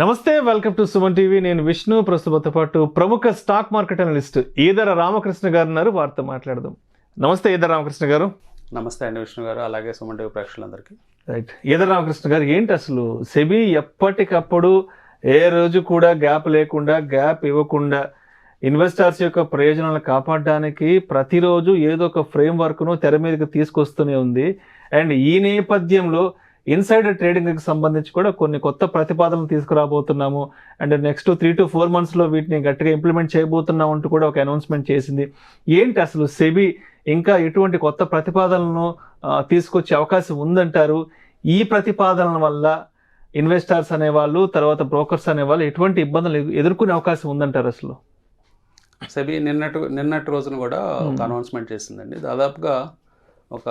నమస్తే, welcome to Suman TV. నేను విష్ణు. ప్రస్తుతంతో పాటు ప్రముఖ stock market analyst Eedara Ramakrishna గారు ఉన్నారు. వారితో మాట్లాడదాం. నమస్తే ఈదర రామకృష్ణ గారు. నమస్తే అండి విష్ణు గారు, అలాగే సుమన్ టీవీ ప్రేక్షకులందరికీ. రైట్. ఈదర రామకృష్ణ గారు, ఏంటి అసలు సెబీ ఎప్పటికప్పుడు ఏ రోజు కూడా గ్యాప్ లేకుండా, గ్యాప్ ఇవ్వకుండా ఇన్వెస్టర్స్ యొక్క ప్రయోజనాలను కాపాడడానికి ప్రతిరోజు ఏదో ఒక ఫ్రేమ్ వర్క్ను తెర మీదకి తీసుకొస్తూనే ఉంది. అండ్ ఈ నేపథ్యంలో ఇన్సైడర్ ట్రేడింగ్కి సంబంధించి కూడా కొన్ని కొత్త ప్రతిపాదనలు తీసుకురాబోతున్నాము. అండ్ నెక్స్ట్ 3 to 4 monthsలో వీటిని గట్టిగా ఇంప్లిమెంట్ చేయబోతున్నాం అంటూ కూడా ఒక అనౌన్స్మెంట్ చేసింది. ఏంటి అసలు సెబీ ఇంకా ఎటువంటి కొత్త ప్రతిపాదనలను తీసుకొచ్చే అవకాశం ఉందంటారు? ఈ ప్రతిపాదనల వల్ల ఇన్వెస్టర్స్ అనేవాళ్ళు, తర్వాత బ్రోకర్స్ అనేవాళ్ళు ఎటువంటి ఇబ్బందులు ఎదుర్కొనే అవకాశం ఉందంటారు? అసలు సెబీ నిన్నటి రోజున కూడా ఒక అనౌన్స్మెంట్ చేసిందండి. దాదాపుగా ఒక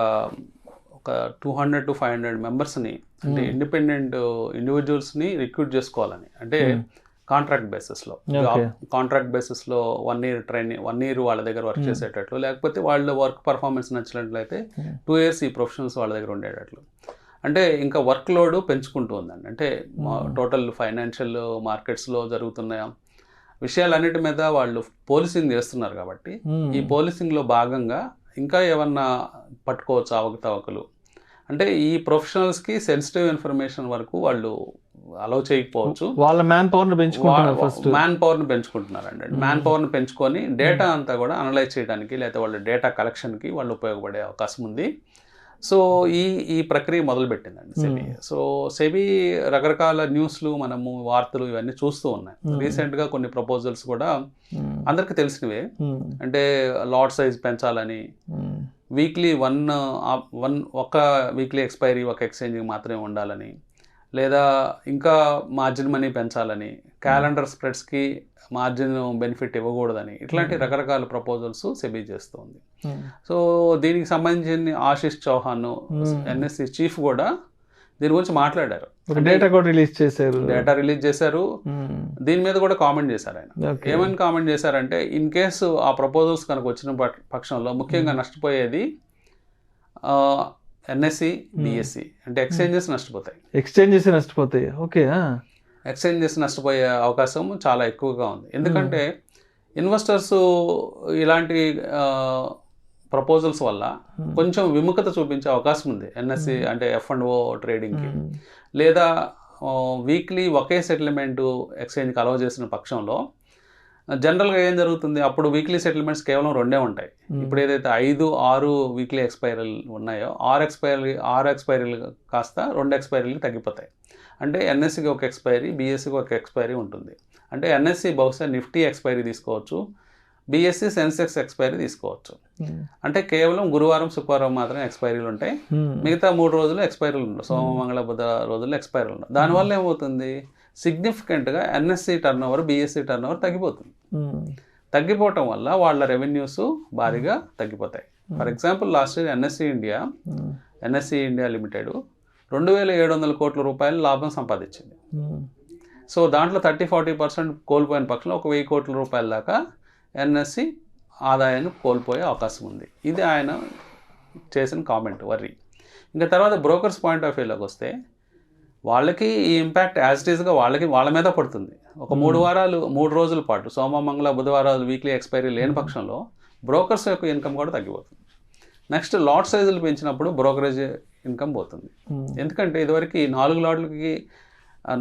200 to 500 మెంబర్స్ని, అంటే ఇండిపెండెంట్ ఇండివిజువల్స్ని రిక్రూట్ చేసుకోవాలని, అంటే కాంట్రాక్ట్ బేసిస్లో, కాంట్రాక్ట్ బేసిస్లో 1 year ట్రైనింగ్, 1 year వాళ్ళ దగ్గర వర్క్ చేసేటట్లు, లేకపోతే వాళ్ళ వర్క్ పర్ఫార్మెన్స్ నచ్చినట్లయితే 2 years ఈ ప్రొఫెషనల్స్ వాళ్ళ దగ్గర ఉండేటట్లు. అంటే ఇంకా వర్క్ లోడ్ పెంచుకుంటూ ఉందండి. అంటే టోటల్ ఫైనాన్షియల్ మార్కెట్స్లో జరుగుతున్న విషయాలన్నిటి మీద వాళ్ళు పోలీసింగ్ చేస్తున్నారు కాబట్టి, ఈ పోలీసింగ్లో భాగంగా ఇంకా ఏమన్నా పట్టుకోవచ్చు అవకతవకలు. అంటే ఈ ప్రొఫెషనల్స్కి సెన్సిటివ్ ఇన్ఫర్మేషన్ వరకు వాళ్ళు అలౌ చేయకపోవచ్చు. వాళ్ళ మ్యాన్ పవర్ని పెంచుకుంటున్నారండి. మ్యాన్ పవర్ని పెంచుకొని డేటా అంతా కూడా అనలైజ్ చేయడానికి, లేదా వాళ్ళ డేటా కలెక్షన్కి వాళ్ళు ఉపయోగపడే అవకాశం ఉంది. సో ఈ ప్రక్రియ మొదలుపెట్టిందండి సెబీ. సో సెబీ రకరకాల న్యూస్లు, మనము వార్తలు ఇవన్నీ చూస్తూ ఉన్నాయి. రీసెంట్గా కొన్ని ప్రపోజల్స్ కూడా అందరికీ తెలిసినవే. అంటే లాట్ సైజ్ పెంచాలని, వీక్లీ ఒక వీక్లీ ఎక్స్పైరీ ఒక ఎక్స్చేంజ్కి మాత్రమే ఉండాలని, లేదా ఇంకా మార్జిన్ మనీ పెంచాలని, క్యాలెండర్ స్ప్రెడ్స్కి మార్జిన్ బెనిఫిట్ ఇవ్వకూడదని, ఇట్లాంటి రకరకాల ప్రపోజల్స్ సెబీ చేస్తుంది. సో దీనికి సంబంధించిన ఆశిష్ చౌహాన్, ఎన్ఎస్సి చీఫ్ కూడా దీని గురించి మాట్లాడారు. డేటా కూడా రిలీజ్ చేశారు. దీని మీద కూడా కామెంట్ చేశారు. ఆయన ఏమని కామెంట్ చేశారంటే, ఇన్ కేసు ఆ ప్రపోజల్స్ కనుక వచ్చిన పక్షంలో ముఖ్యంగా నష్టపోయేది ఎన్ఎస్సి, బిఎస్సి, అంటే ఎక్స్చేంజెస్ నష్టపోతాయి. ఓకే. ఎక్స్చేంజెస్ నష్టపోయే అవకాశం చాలా ఎక్కువగా ఉంది. ఎందుకంటే ఇన్వెస్టర్స్ ఇలాంటి ప్రపోజల్స్ వల్ల కొంచెం విముఖత చూపించే అవకాశం ఉంది. ఎన్ఎస్సి అంటే F&O ట్రేడింగ్కి, లేదా వీక్లీ ఒకే సెటిల్మెంట్ ఎక్స్చేంజ్కి అలౌ చేసిన పక్షంలో జనరల్గా ఏం జరుగుతుంది, అప్పుడు వీక్లీ సెటిల్మెంట్స్ కేవలం 2 ఉంటాయి. ఇప్పుడు ఏదైతే 5-6 వీక్లీ ఎక్స్పైరీలు ఉన్నాయో, 6 ఎక్స్పైరీలు కాస్త 2 ఎక్స్పైరీలు తగ్గిపోతాయి. అంటే ఎన్ఎస్సికి ఒక ఎక్స్పైరీ, బిఎస్సికి ఒక ఎక్స్పైరీ ఉంటుంది. అంటే ఎన్ఎస్సి బహుశా నిఫ్టీ ఎక్స్పైరీ తీసుకోవచ్చు, బిఎస్సి సెన్సెక్స్ ఎక్స్పైరీ తీసుకోవచ్చు. అంటే కేవలం గురువారం, శుక్రవారం మాత్రమే ఎక్స్పైరీలు ఉంటాయి. మిగతా 3 రోజులు ఎక్స్పైరీలు ఉండవు. సోమ, మంగళ, బుధ రోజుల్లో ఎక్స్పైరీలు ఉండవు. దానివల్ల ఏమవుతుంది, సిగ్నిఫికెంట్గా ఎన్ఎస్సి టర్నోవర్, బిఎస్సి టర్నోవర్ తగ్గిపోవటం వల్ల వాళ్ళ రెవెన్యూస్ భారీగా తగ్గిపోతాయి. For example, last year NSE India limited 2,700 కోట్ల రూపాయలు లాభం సంపాదించింది. సో దాంట్లో 30-40% కోల్పోయిన పక్షంలో 1,000 కోట్ల రూపాయల దాకా ఎన్ఎస్సి ఆదాయాన్ని కోల్పోయే అవకాశం ఉంది. ఇది ఆయన చేసిన కామెంట్, వర్రీ. ఇంకా తర్వాత బ్రోకర్స్ పాయింట్ ఆఫ్ వ్యూలోకి వస్తే, వాళ్ళకి ఈ ఇంపాక్ట్ యాజ్ ఇట్ ఈస్గా వాళ్ళ మీద పడుతుంది. ఒక 3 రోజుల పాటు, సోమ, మంగళ, బుధవారాలు వీక్లీ ఎక్స్పైరీ లేని పక్షంలో బ్రోకర్స్ యొక్క ఇన్కమ్ కూడా తగ్గిపోతుంది. నెక్స్ట్, లాట్ సైజులు పెంచినప్పుడు బ్రోకరేజ్ ఇన్కమ్ పోతుంది. ఎందుకంటే ఇదివరకు 4 లాట్లకి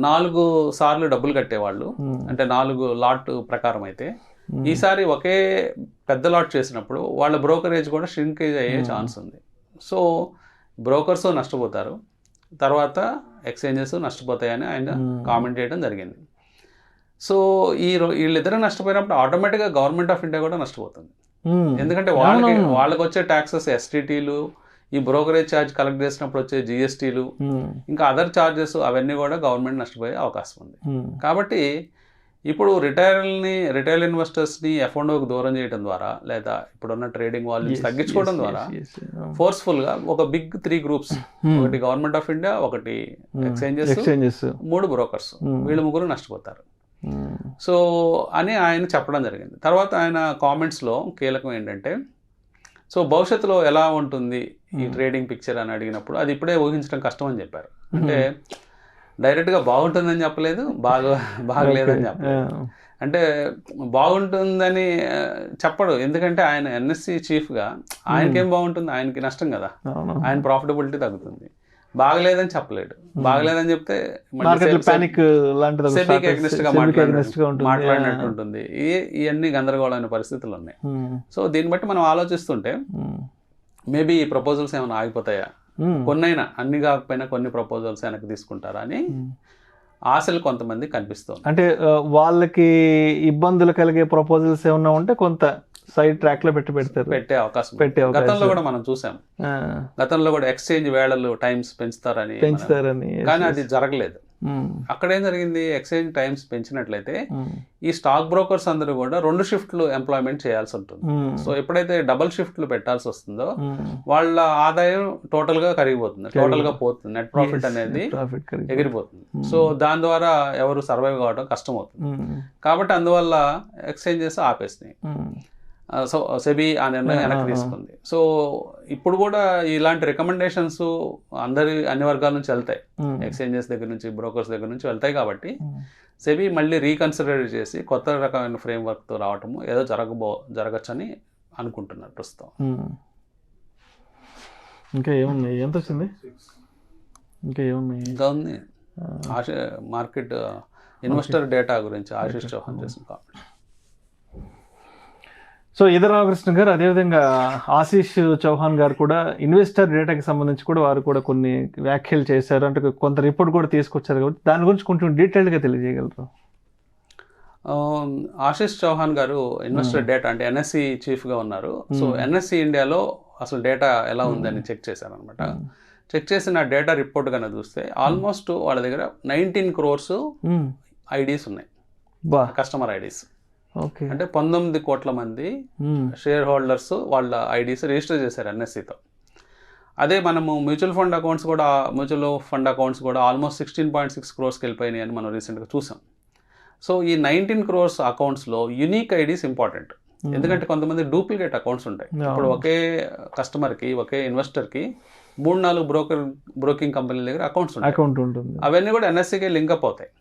4 సార్లు డబ్బులు కట్టేవాళ్ళు, అంటే 4 లాట్ ప్రకారం అయితే, ఈసారి ఒకే పెద్ద లాట్ చేసినప్పుడు వాళ్ళ బ్రోకరేజ్ కూడా షింకేజ్ అయ్యే ఛాన్స్ ఉంది. సో బ్రోకర్స్ నష్టపోతారు, తర్వాత ఎక్స్చేంజెస్ నష్టపోతాయని ఆయన కామెంట్ చేయడం జరిగింది. సో వీళ్ళిద్దరూ నష్టపోయినప్పుడు ఆటోమేటిక్గా గవర్నమెంట్ ఆఫ్ ఇండియా కూడా నష్టపోతుంది. ఎందుకంటే వాళ్ళకి వచ్చే ట్యాక్సెస్, ఎస్టీటీలు, ఈ బ్రోకరేజ్ ఛార్జ్ కలెక్ట్ చేసినప్పుడు వచ్చే జిఎస్టీలు, ఇంకా అదర్ ఛార్జెస్, అవన్నీ కూడా గవర్నమెంట్ నష్టపోయే అవకాశం ఉంది. కాబట్టి ఇప్పుడు రిటైల్ ఇన్వెస్టర్స్ని F&Oకి దూరం చేయడం ద్వారా, లేదా ఇప్పుడున్న ట్రేడింగ్ వాల్యూమ్స్ తగ్గించుకోవడం ద్వారా ఫోర్స్ఫుల్గా ఒక బిగ్ 3 groups, ఒకటి గవర్నమెంట్ ఆఫ్ ఇండియా, ఒకటి ఎక్స్చేంజెస్, 3 బ్రోకర్స్, వీళ్ళు 3 నష్టపోతారు. సో అని ఆయన చెప్పడం జరిగింది. తర్వాత ఆయన కామెంట్స్లో కీలకం ఏంటంటే, సో భవిష్యత్తులో ఎలా ఉంటుంది ఈ ట్రేడింగ్ పిక్చర్ అని అడిగినప్పుడు, అది ఇప్పుడే ఊహించడం కష్టం అని చెప్పారు. అంటే డైరెక్ట్గా బాగుంటుందని చెప్పలేదు, బాగలేదని చెప్పలేదు. అంటే బాగుంటుందని చెప్పడు, ఎందుకంటే ఆయన ఎన్ఎస్సి చీఫ్గా ఆయనకేం బాగుంటుంది, ఆయనకి నష్టం కదా, ఆయన ప్రాఫిటబిలిటీ తగ్గుతుంది. బాగలేదని చెప్పలేడు, బాగలేదని చెప్తే సెబీకి అగెనిస్ట్ గా మాట్లాడినట్టు ఉంటుంది. ఇవన్నీ గందరగోళమైన పరిస్థితులు ఉన్నాయి. సో దీన్ని బట్టి మనం ఆలోచిస్తుంటే మేబీ ఈ ప్రపోజల్స్ ఏమైనా ఆగిపోతాయా, కొన్నైనా, అన్ని కాకపోయినా కొన్ని ప్రపోజల్స్ వెనక్కి తీసుకుంటారా అని ఆశలు కొంతమంది కనిపిస్తుంది. అంటే వాళ్ళకి ఇబ్బందులు కలిగే ప్రపోజల్స్ ఏమన్నా ఉంటే కొంత సైడ్ ట్రాక్ లో పెట్టే అవకాశం. గతంలో కూడా మనం చూసాం, గతంలో కూడా ఎక్స్చేంజ్ వేళలు టైమ్స్ పెంచుతారని, కానీ అది జరగలేదు. అక్కడ ఏం జరిగింది, ఎక్స్చేంజ్ టైమ్స్ పెంచినట్లయితే ఈ స్టాక్ బ్రోకర్స్ అందరూ కూడా 2 షిఫ్ట్లు ఎంప్లాయ్మెంట్ చేయాల్సి ఉంటుంది. సో ఎప్పుడైతే డబుల్ షిఫ్ట్లు పెట్టాల్సి వస్తుందో వాళ్ళ ఆదాయం టోటల్ గా కరిగిపోతుంది, టోటల్ గా పోతుంది, నెట్ ప్రాఫిట్ అనేది ఎగిరిపోతుంది. సో దాని ద్వారా ఎవరు సర్వైవ్ కావడం కష్టం అవుతుంది. కాబట్టి అందువల్ల ఎక్స్చేంజెస్ ఆపేసినాయి. సో సెబీ ఆ నిర్ణయం వెనక్కి తీసుకుంది. సో ఇప్పుడు కూడా ఇలాంటి రికమెండేషన్స్ అన్ని వర్గాల నుంచి వెళ్తాయి, ఎక్స్చేంజెస్ దగ్గర నుంచి, బ్రోకర్స్ దగ్గర నుంచి వెళ్తాయి. కాబట్టి సెబీ మళ్ళీ రీకన్సిడర్ చేసి కొత్త రకమైన ఫ్రేమ్వర్క్తో రావటము ఏదో జరగచ్చని అనుకుంటున్నారు ప్రస్తుతం. ఇంకా ఏమున్నాయి, ఎంత వచ్చింది, ఇంకా ఏమున్నాయి, ఇంకా ఉంది మార్కెట్ ఇన్వెస్టర్ డేటా గురించి ఆశీష్ చౌహాన్ చేసిన కామెంట్. సో ఇదే రామకృష్ణ గారు, అదేవిధంగా ఆశీష్ చౌహాన్ గారు కూడా ఇన్వెస్టర్ డేటాకి సంబంధించి కూడా వారు కూడా కొన్ని వ్యాఖ్యలు చేశారు, అంటే కొంత రిపోర్ట్ కూడా తీసుకొచ్చారు. కాబట్టి దాని గురించి కొంచెం డీటెయిల్డ్గా తెలియజేయగలరు. ఆశీష్ చౌహాన్ గారు ఇన్వెస్టర్ డేటా అంటే ఎన్ఎస్సి చీఫ్గా ఉన్నారు. సో ఎన్ఎస్సి ఇండియాలో అసలు డేటా ఎలా ఉందని చెక్ చేశారనమాట. చెక్ చేసిన డేటా రిపోర్ట్ కన్నా చూస్తే ఆల్మోస్ట్ వాళ్ళ దగ్గర 19 crores ఐడీస్ ఉన్నాయి, కస్టమర్ ఐడీస్. అంటే 19 కోట్ల మంది షేర్ హోల్డర్స్ వాళ్ళ ఐడీస్ రిజిస్టర్ చేశారు ఎన్ఎస్సితో. అదే మనము మ్యూచువల్ ఫండ్ అకౌంట్స్ కూడా ఆల్మోస్ట్ 16.6 crores వెళ్ళిపోయినాయి అని మనం రీసెంట్గా చూసాం. సో ఈ 19 crores అకౌంట్స్లో యునిక్ ఐడీస్ ఇంపార్టెంట్, ఎందుకంటే కొంతమంది డూప్లికేట్ అకౌంట్స్ ఉంటాయి. ఇప్పుడు ఒకే కస్టమర్కి, ఒకే ఇన్వెస్టర్కి 3-4 బ్రోకింగ్ కంపెనీల దగ్గర అకౌంట్స్ ఉంటాయి. అవన్నీ కూడా ఎన్ఎస్సికే లింకప్ అవుతాయి.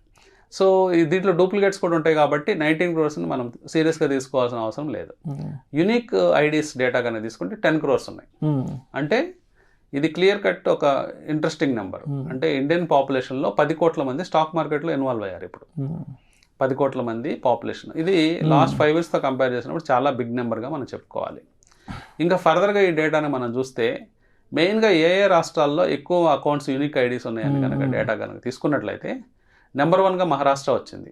సో దీంట్లో డూప్లికేట్స్ కూడా ఉంటాయి. కాబట్టి 19 crores మనం సీరియస్గా తీసుకోవాల్సిన అవసరం లేదు. యునిక్ ఐడీస్ డేటా కన్నా తీసుకుంటే 10 crores ఉన్నాయి. అంటే ఇది క్లియర్ కట్ ఒక ఇంట్రెస్టింగ్ నెంబర్. అంటే ఇండియన్ పాపులేషన్లో 10 కోట్ల మంది స్టాక్ మార్కెట్లో ఇన్వాల్వ్ అయ్యారు. ఇప్పుడు 10 కోట్ల మంది పాపులేషన్, ఇది లాస్ట్ 5 yearsతో కంపేర్ చేసినప్పుడు చాలా బిగ్ నెంబర్గా మనం చెప్పుకోవాలి. ఇంకా ఫర్దర్గా ఈ డేటాని మనం చూస్తే మెయిన్గా ఏ రాష్ట్రాల్లో ఎక్కువ అకౌంట్స్ యునిక్ ఐడీస్ ఉన్నాయని కనుక డేటా కనుక తీసుకున్నట్లయితే నెంబర్ 1గా మహారాష్ట్ర వచ్చింది.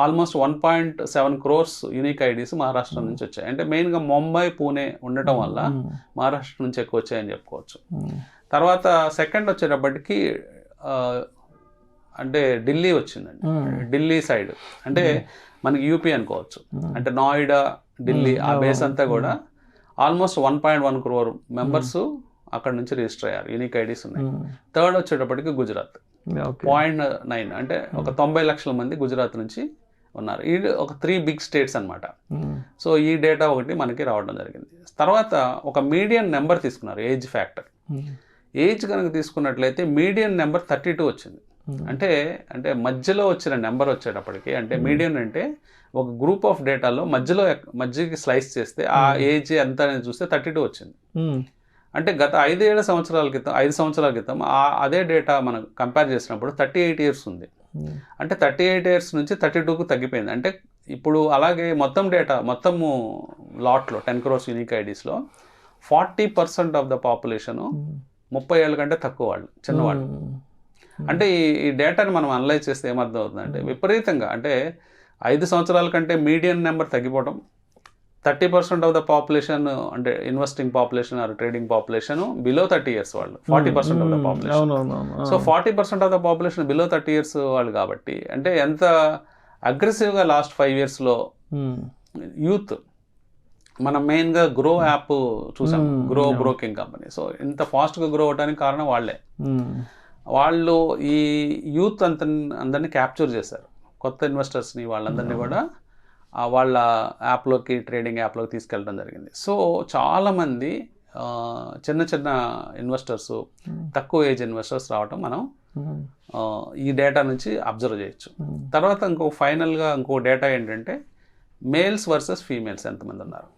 Almost 1.7 crores unique IDs Maharashtra నుంచి వచ్చాయి. అంటే మెయిన్గా ముంబై, పూణే ఉండటం వల్ల మహారాష్ట్ర నుంచి ఎక్కువ వచ్చాయని చెప్పుకోవచ్చు. తర్వాత సెకండ్ వచ్చేటప్పటికి అంటే ఢిల్లీ వచ్చిందండి. ఢిల్లీ సైడ్ అంటే మనకి యూపీ అనుకోవచ్చు. అంటే నోయిడా, ఢిల్లీ ఆ బేస్ అంతా కూడా ఆల్మోస్ట్ 1.1 crore మెంబర్స్ అక్కడ నుంచి రిజిస్టర్ అయ్యారు, యూనిక్ ఐడీస్ ఉన్నాయి. థర్డ్ వచ్చేటప్పటికి గుజరాత్ 0.9, అంటే ఒక 90 లక్షల మంది గుజరాత్ నుంచి ఉన్నారు. ఈ ఒక 3 big states అనమాట. సో ఈ డేటా ఒకటి మనకి రావడం జరిగింది. తర్వాత ఒక మీడియన్ నెంబర్ తీసుకున్నారు, ఏజ్ ఫ్యాక్టర్. ఏజ్ కనుక తీసుకున్నట్లయితే మీడియన్ నెంబర్ 32 వచ్చింది. అంటే మధ్యలో వచ్చిన నెంబర్ వచ్చేటప్పటికి, అంటే మీడియన్ అంటే ఒక గ్రూప్ ఆఫ్ డేటాలో మధ్యకి స్లైస్ చేస్తే ఆ ఏజ్ ఎంత అనేది చూస్తే 32 వచ్చింది. అంటే గత 5 సంవత్సరాల క్రితం అదే డేటా మనం కంపేర్ చేసినప్పుడు 38 years ఉంది. అంటే 38 years నుంచి 32కు తగ్గిపోయింది. అంటే ఇప్పుడు అలాగే మొత్తము లాట్లో 10 crores యూనిక్ ఐడీస్లో 40% ఆఫ్ ద పాపులేషన్ 30 ఏళ్ళ కంటే తక్కువ వాళ్ళు, చిన్నవాళ్ళు. అంటే ఈ డేటాని మనం అనలైజ్ చేస్తే ఏమర్థం అవుతుందంటే విపరీతంగా, అంటే 5 సంవత్సరాల కంటే మీడియన్ నెంబర్ తగ్గిపోవడం, 30% ఆఫ్ ద పాపులేషన్ అంటే investing population or trading population below 30 years వాళ్ళు 40% of the population. So 40% of the population below 30 years వాళ్ళు కాబట్టి అంటే ఎంత అగ్రెసివ్గా లాస్ట్ 5 yearsలో యూత్, మనం మెయిన్గా గ్రో యాప్ చూసాం, గ్రో బ్రోకింగ్ కంపెనీ. సో ఇంత ఫాస్ట్గా గ్రో అవడానికి కారణం వాళ్ళే. వాళ్ళు ఈ యూత్ అందరినీ క్యాప్చర్ చేశారు, కొత్త ఇన్వెస్టర్స్ని వాళ్ళందరినీ కూడా వాళ్ళ యాప్లోకి, ట్రేడింగ్ యాప్లోకి తీసుకెళ్ళడం జరిగింది. సో చాలామంది చిన్న ఇన్వెస్టర్స్, తక్కువ ఏజ్ ఇన్వెస్టర్స్ రావటం మనం ఈ డేటా నుంచి అబ్జర్వ్ చేయొచ్చు. తర్వాత ఫైనల్గా ఇంకో డేటా ఏంటంటే మేల్స్ వర్సెస్ ఫీమేల్స్ ఎంతమంది ఉన్నారు.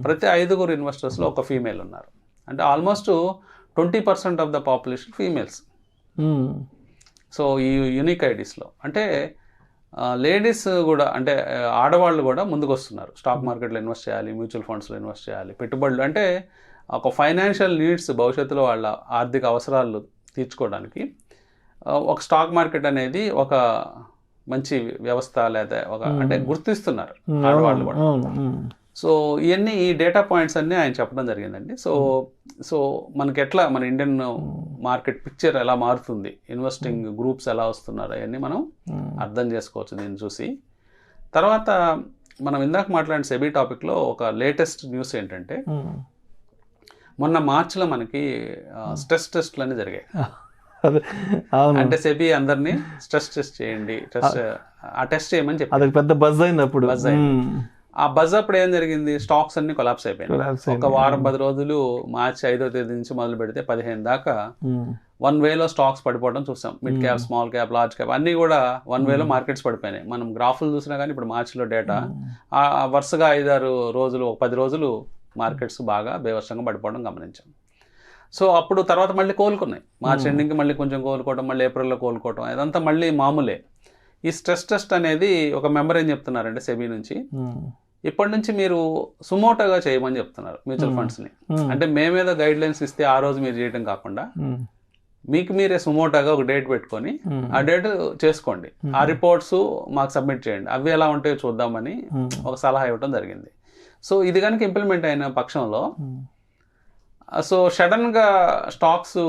ప్రతి 5 ఇన్వెస్టర్స్లో ఒక ఫీమేల్ ఉన్నారు. అంటే almost 20% of the population females. So ఈ యూనిక్ ఐడీస్లో అంటే లేడీస్ కూడా అంటే ఆడవాళ్ళు కూడా ముందుకు వస్తున్నారు. స్టాక్ మార్కెట్లో ఇన్వెస్ట్ చేయాలి, మ్యూచువల్ ఫండ్స్లో ఇన్వెస్ట్ చేయాలి, పెట్టుబడులు అంటే ఒక ఫైనాన్షియల్ నీడ్స్ భవిష్యత్తులో వాళ్ళ ఆర్థిక అవసరాలు తీర్చుకోవడానికి ఒక స్టాక్ మార్కెట్ అనేది ఒక మంచి వ్యవస్థ లేదా ఒక అంటే గుర్తిస్తున్నారు ఆడవాళ్ళు కూడా. సో ఇవన్నీ ఈ డేటా పాయింట్స్ అన్నీ ఆయన చెప్పడం జరిగిందండి. సో మనకి ఎట్లా మన ఇండియన్ మార్కెట్ పిక్చర్ ఎలా మారుతుంది, ఇన్వెస్టింగ్ గ్రూప్స్ ఎలా వస్తున్నారు అవన్నీ మనం అర్థం చేసుకోవచ్చు దీన్ని చూసి. తర్వాత మనం ఇందాక మాట్లాడిన సెబీ టాపిక్లో ఒక లేటెస్ట్ న్యూస్ ఏంటంటే మొన్న మార్చిలో మనకి స్ట్రెస్ టెస్ట్లు అన్నీ జరిగాయి. అంటే సెబీ అందరినీ స్ట్రెస్ టెస్ట్ చేయండి, ఆ టెస్ట్ చేయమని చెప్పి పెద్ద బజ్ అయింది అప్పుడు. ఆ బజ్ అప్పుడు ఏం జరిగింది, స్టాక్స్ అన్ని కొలాప్స్ అయిపోయినాయి. ఒక వారం 10 రోజులు మార్చి 5వ తేదీ నుంచి మొదలు పెడితే 15 దాకా 1 వేలో స్టాక్స్ పడిపోవడం చూసాం. Mid cap, small cap, large cap అన్నీ కూడా 1 వేలో మార్కెట్స్ పడిపోయినాయి. మనం గ్రాఫ్లు చూసినా కానీ ఇప్పుడు మార్చిలో డేటా వరుసగా 5-6 రోజులు 10 రోజులు మార్కెట్స్ బాగా బేవర్షంగా పడిపోవడం గమనించాం. సో అప్పుడు తర్వాత మళ్ళీ కోలుకున్నాయి. మార్చ్ ఎండింగ్కి మళ్ళీ కొంచెం కోలుకోవడం, మళ్ళీ ఏప్రిల్లో కోలుకోవడం, ఇదంతా మళ్ళీ మామూలే. ఈ స్ట్రెస్ టెస్ట్ అనేది ఒక మెంబర్ ఏం చెప్తున్నారంటే సెబీ నుంచి, ఇప్పటి నుంచి మీరు సుమోటోగా చేయమని చెప్తున్నారు మ్యూచువల్ ఫండ్స్ని. అంటే మేమేదో గైడ్ లైన్స్ ఇస్తే ఆ రోజు మీరు చేయడం కాకుండా మీకు మీరే సుమోటోగా ఒక డేట్ పెట్టుకొని ఆ డేట్ చేసుకోండి, ఆ రిపోర్ట్స్ మాకు సబ్మిట్ చేయండి, అవి ఎలా ఉంటాయో చూద్దామని ఒక సలహా ఇవ్వడం జరిగింది. సో ఇది కనుక ఇంప్లిమెంట్ అయిన పక్షంలో సో సడన్గా స్టాక్స్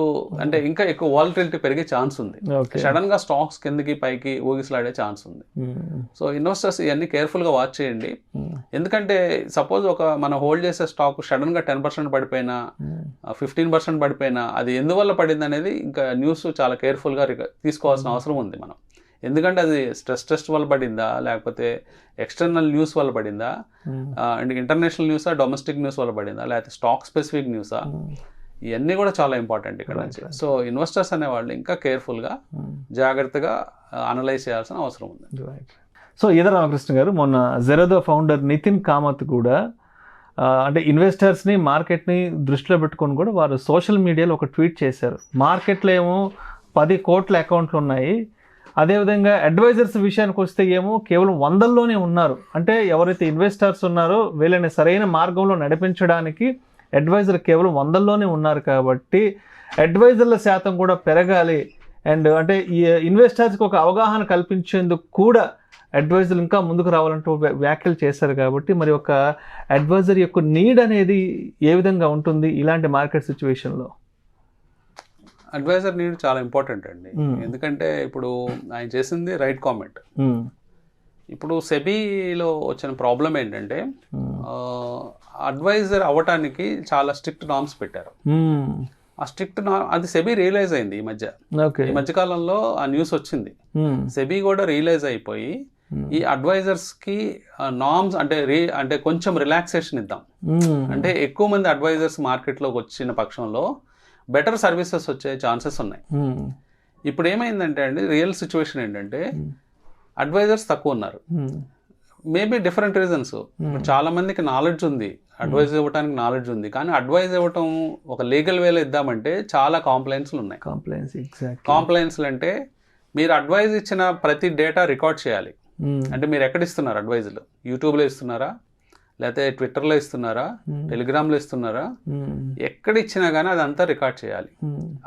అంటే ఇంకా ఎక్కువ వాలటిలిటీ పెరిగే ఛాన్స్ ఉంది. సడన్గా స్టాక్స్ కిందకి పైకి ఊగిసలాడే ఛాన్స్ ఉంది. సో ఇన్వెస్టర్స్ ఇవన్నీ కేర్ఫుల్గా వాచ్ చేయండి. ఎందుకంటే సపోజ్ మనం హోల్డ్ చేసే స్టాక్ సడన్గా 10% పడిపోయినా 15% పడిపోయినా అది ఎందువల్ల పడింది అనేది ఇంకా న్యూస్ చాలా కేర్ఫుల్గా తీసుకోవాల్సిన అవసరం ఉంది మనం. ఎందుకంటే అది స్ట్రెస్ టెస్ట్ వల్ల పడిందా, లేకపోతే ఎక్స్టర్నల్ న్యూస్ వల్ల పడిందా, అండ్ ఇంటర్నేషనల్ న్యూసా, డొమెస్టిక్ న్యూస్ వల్ల పడిందా, లేకపోతే స్టాక్ స్పెసిఫిక్ న్యూసా, ఇవన్నీ కూడా చాలా ఇంపార్టెంట్ ఇక్కడ నుంచి. సో ఇన్వెస్టర్స్ అనేవాళ్ళు ఇంకా కేర్ఫుల్గా జాగ్రత్తగా అనలైజ్ చేయాల్సిన అవసరం ఉంది. సో ఈద రామకృష్ణ గారు, మొన్న జెరోదా ఫౌండర్ నితిన్ కామత్ కూడా అంటే ఇన్వెస్టర్స్ని మార్కెట్ని దృష్టిలో పెట్టుకొని కూడా వారు సోషల్ మీడియాలో ఒక ట్వీట్ చేశారు. మార్కెట్లో ఏమో 10 కోట్ల అకౌంట్లు ఉన్నాయి, అదేవిధంగా అడ్వైజర్స్ విషయానికి వస్తే ఏమో కేవలం 100లోనే ఉన్నారు. అంటే ఎవరైతే ఇన్వెస్టర్స్ ఉన్నారో వీళ్ళని సరైన మార్గంలో నడిపించడానికి అడ్వైజర్ కేవలం 100లోనే ఉన్నారు. కాబట్టి అడ్వైజర్ల శాతం కూడా పెరగాలి, అండ్ అంటే ఈ ఇన్వెస్టర్స్కి ఒక అవగాహన కల్పించేందుకు కూడా అడ్వైజర్లు ఇంకా ముందుకు రావాలంటూ వ్యాఖ్యలు చేశారు. కాబట్టి మరి ఒక అడ్వైజర్ యొక్క నీడ్ అనేది ఏ విధంగా ఉంటుంది ఇలాంటి మార్కెట్ సిచ్యువేషన్లో? అడ్వైజర్ నీడ్ చాలా ఇంపార్టెంట్ అండి. ఎందుకంటే ఇప్పుడు ఆయన చేసింది రైట్ కామెంట్. ఇప్పుడు సెబీలో వచ్చిన ప్రాబ్లం ఏంటంటే అడ్వైజర్ అవ్వటానికి చాలా స్ట్రిక్ట్ నార్మ్స్ పెట్టారు. ఆ స్ట్రిక్ట్ అది సెబీ రియలైజ్ అయింది ఈ మధ్యకాలంలో ఆ న్యూస్ వచ్చింది. సెబీ కూడా రియలైజ్ అయిపోయి ఈ అడ్వైజర్స్ కి నార్మ్స్ అంటే కొంచెం రిలాక్సేషన్ ఇద్దాం, అంటే ఎక్కువ మంది అడ్వైజర్స్ మార్కెట్లోకి వచ్చిన పక్షంలో బెటర్ సర్వీసెస్ వచ్చే ఛాన్సెస్ ఉన్నాయి. ఇప్పుడు ఏమైందంటే అండి, రియల్ సిచ్యువేషన్ ఏంటంటే అడ్వైజర్స్ తక్కువ ఉన్నారు. Maybe different reasons. చాలా మందికి నాలెడ్జ్ ఉంది, అడ్వైజ్ ఇవ్వడానికి నాలెడ్జ్ ఉంది, కానీ అడ్వైజ్ ఇవ్వటం ఒక లీగల్ వేలో ఇద్దామంటే చాలా కాంప్లైన్స్లు ఉన్నాయి. కాంప్లైన్స్లు అంటే మీరు అడ్వైజ్ ఇచ్చిన ప్రతి డేటా రికార్డ్ చేయాలి. అంటే మీరు ఎక్కడ ఇస్తున్నారు అడ్వైజులు? యూట్యూబ్లో ఇస్తున్నారా, లేకపోతే ట్విట్టర్లో ఇస్తున్నారా, టెలిగ్రామ్లో ఇస్తున్నారా, ఎక్కడ ఇచ్చినా కానీ అదంతా రికార్డ్ చేయాలి.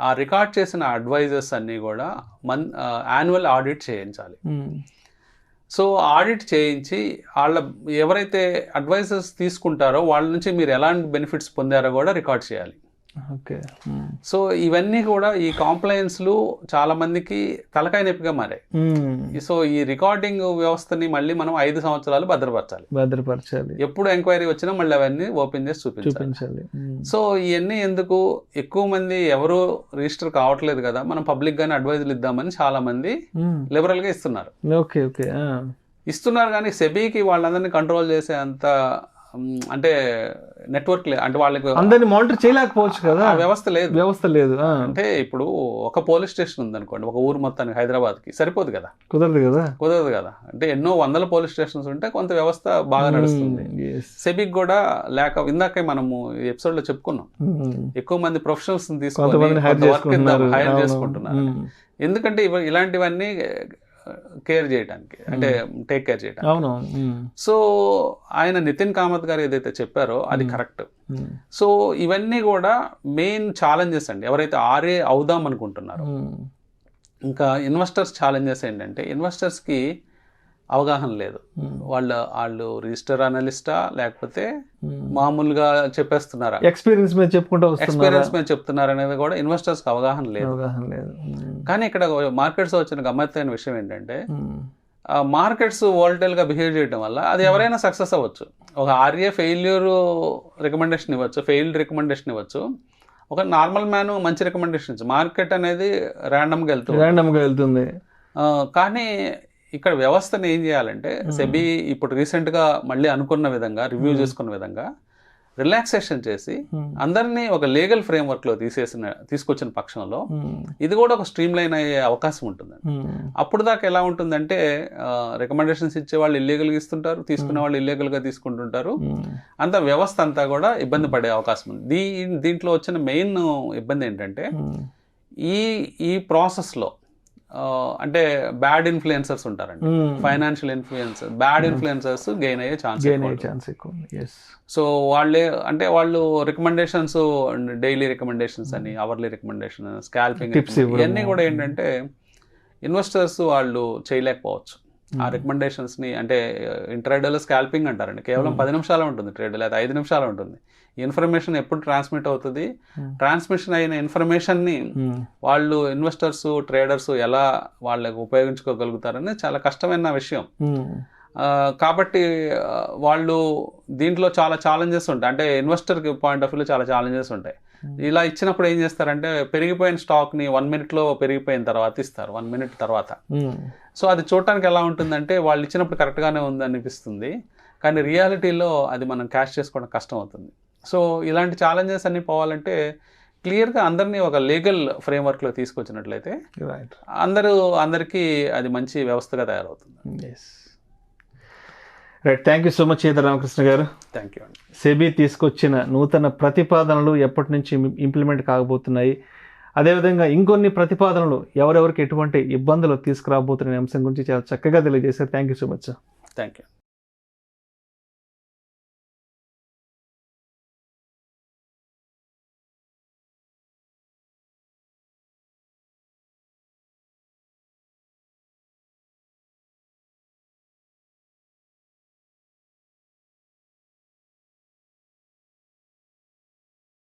ఆ రికార్డ్ చేసిన అడ్వైజర్స్ అన్నీ కూడా యాన్యువల్ ఆడిట్ చేయించాలి. సో ఆడిట్ చేయించి ఎవరైతే అడ్వైజర్స్ తీసుకుంటారో వాళ్ళ నుంచి మీరు ఎలాంటి బెనిఫిట్స్ పొందారో కూడా రికార్డ్ చేయాలి. సో ఇవన్నీ కూడా ఈ కాంప్లైన్స్లు చాలా మందికి తలకాయ నొప్పిగా మారాయి. సో ఈ రికార్డింగ్ వ్యవస్థని మళ్ళీ మనం 5 సంవత్సరాలు భద్రపరచాలి. ఎప్పుడు ఎంక్వైరీ వచ్చినా మళ్ళీ అవన్నీ ఓపెన్ చేసి చూపించాలి. సో ఇవన్నీ ఎందుకు, ఎక్కువ మంది ఎవరు రిజిస్టర్ కావట్లేదు కదా, మనం పబ్లిక్ గానే అడ్వైజులు ఇద్దామని చాలా మంది లిబరల్ గా ఇస్తున్నారు. ఇస్తున్నారు కానీ సెబీకి వాళ్ళందరినీ కంట్రోల్ చేసే అంత అంటే నెట్వర్క్ అంటే వాళ్ళకి అందరిని మానిటర్ చేయలేకపోవచ్చు కదా, ఆ వ్యవస్థ లేదు. అంటే ఇప్పుడు ఒక పోలీస్ స్టేషన్ ఉందనుకోండి ఒక ఊరు మొత్తానికి హైదరాబాద్కి సరిపోదు కదా, కుదరదు కదా. అంటే ఎన్నో వందల పోలీస్ స్టేషన్స్ ఉంటే కొంత వ్యవస్థ బాగా నడుస్తుంది. సెబిక్ కూడా లేక ఇందాకే మనము ఎపిసోడ్ లో చెప్పుకున్నాం, ఎక్కువ మంది ప్రొఫెషనల్స్ తీసుకొని హైర్ చేసుకుంటున్నారు. ఎందుకంటే ఇలాంటివన్నీ కేర్ చేయడానికి, అంటే టేక్ కేర్ చేయడానికి. సో ఆయన నితిన్ కామత్ గారు ఏదైతే చెప్పారో అది కరెక్ట్. సో ఇవన్నీ కూడా మెయిన్ ఛాలెంజెస్ అండి ఎవరైతే ఆర్ఏ అవుదాం అనుకుంటున్నారో. ఇంకా ఇన్వెస్టర్స్ ఛాలెంజెస్ ఏంటంటే ఇన్వెస్టర్స్కి అవగాహన లేదు. వాళ్ళు రిజిస్టర్ అనలిస్టా లేకపోతే మామూలుగా చెప్పేస్తున్నారా, ఎక్స్పీరియన్స్ మీద చెప్తున్నారు అనేది కూడా ఇన్వెస్టర్స్కి అవగాహన లేదు. కానీ ఇక్కడ మార్కెట్స్ వచ్చిన గమ్మత్తైన విషయం ఏంటంటే మార్కెట్స్ వాలటైల్గా బిహేవ్ చేయడం వల్ల అది ఎవరైనా సక్సెస్ అవ్వచ్చు. ఒక ఆర్ఏ ఫెయిల్యూర్ రికమెండేషన్ ఇవ్వచ్చు, ఫెయిల్డ్ రికమెండేషన్ ఇవ్వచ్చు, ఒక నార్మల్ మ్యాన్ మంచి రికమెండేషన్ ఇచ్చు. మార్కెట్ అనేది ర్యాండమ్గా వెళ్తుంది. కానీ ఇక్కడ వ్యవస్థను ఏం చేయాలంటే సెబీ ఇప్పుడు రీసెంట్గా మళ్ళీ అనుకున్న విధంగా రివ్యూ చేసుకున్న విధంగా రిలాక్సేషన్ చేసి అందరినీ ఒక లీగల్ ఫ్రేమ్వర్క్లో తీసుకొచ్చిన పక్షంలో ఇది కూడా ఒక స్ట్రీమ్ లైన్ అయ్యే అవకాశం ఉంటుందండి. అప్పుడు దాకా ఎలా ఉంటుందంటే రికమెండేషన్స్ ఇచ్చే వాళ్ళు ఇల్లీగల్గా ఇస్తుంటారు, తీసుకునే వాళ్ళు ఇల్లీగల్గా తీసుకుంటుంటారు. అంత వ్యవస్థ అంతా కూడా ఇబ్బంది పడే అవకాశం ఉంది. దీంట్లో వచ్చిన మెయిన్ ఇబ్బంది ఏంటంటే ఈ ప్రాసెస్లో అంటే బ్యాడ్ ఇన్ఫ్లుయెన్సర్స్ ఉంటారండి, financial influencer, bad influencers gain అయ్యే ఛాన్స్ ఎక్కువ. సో వాళ్ళు రికమెండేషన్స్, డైలీ రికమెండేషన్స్ అని, అవర్లీ రికమెండేషన్, స్కాల్పింగ్ ఇవన్నీ కూడా ఏంటంటే ఇన్వెస్టర్స్ వాళ్ళు చేయలేకపోవచ్చు. ఆ రికమెండేషన్స్ని అంటే ఇంట్రాడేలో స్కాల్పింగ్ అంటారండి, కేవలం 10 నిమిషాలు ఉంటుంది ట్రేడ్, లేదా 5 నిమిషాలు ఉంటుంది. ఇన్ఫర్మేషన్ ఎప్పుడు ట్రాన్స్మిట్ అవుతుంది, ట్రాన్స్మిషన్ అయిన ఇన్ఫర్మేషన్ని వాళ్ళు ఇన్వెస్టర్స్, ట్రేడర్స్ ఎలా వాళ్ళకి ఉపయోగించుకోగలుగుతారని చాలా కష్టమైన విషయం. కాబట్టి వాళ్ళు దీంట్లో చాలా ఛాలెంజెస్ ఉంటాయి. అంటే ఇన్వెస్టర్కి పాయింట్ ఆఫ్ వ్యూలో చాలా ఛాలెంజెస్ ఉంటాయి. ఇలా ఇచ్చినప్పుడు ఏం చేస్తారంటే పెరిగిపోయిన స్టాక్ని 1 minute పెరిగిపోయిన తర్వాత ఇస్తారు, 1 minute తర్వాత. సో అది చూడటానికి ఎలా ఉంటుందంటే వాళ్ళు ఇచ్చినప్పుడు కరెక్ట్గానే ఉంది అనిపిస్తుంది, కానీ రియాలిటీలో అది మనం క్యాష్ చేసుకోవడం కష్టం అవుతుంది. సో ఇలాంటి ఛాలెంజెస్ అన్ని పోవాలంటే క్లియర్గా అందరినీ ఒక లీగల్ ఫ్రేమ్వర్క్లో తీసుకొచ్చినట్లయితే అందరికీ అది మంచి వ్యవస్థగా తయారవుతుంది. Right, thank you so much Ramakrishna గారు. థ్యాంక్ యూ అండి. సెబీ తీసుకొచ్చిన నూతన ప్రతిపాదనలు ఎప్పటి నుంచి ఇంప్లిమెంట్ కాబోతున్నాయి, అదేవిధంగా ఇంకొన్ని ప్రతిపాదనలు ఎవరెవరికి ఎటువంటి ఇబ్బందులు తీసుకురాబోతున్న అంశం గురించి చాలా చక్కగా తెలియజేశారు. Thank you so much. Thank you.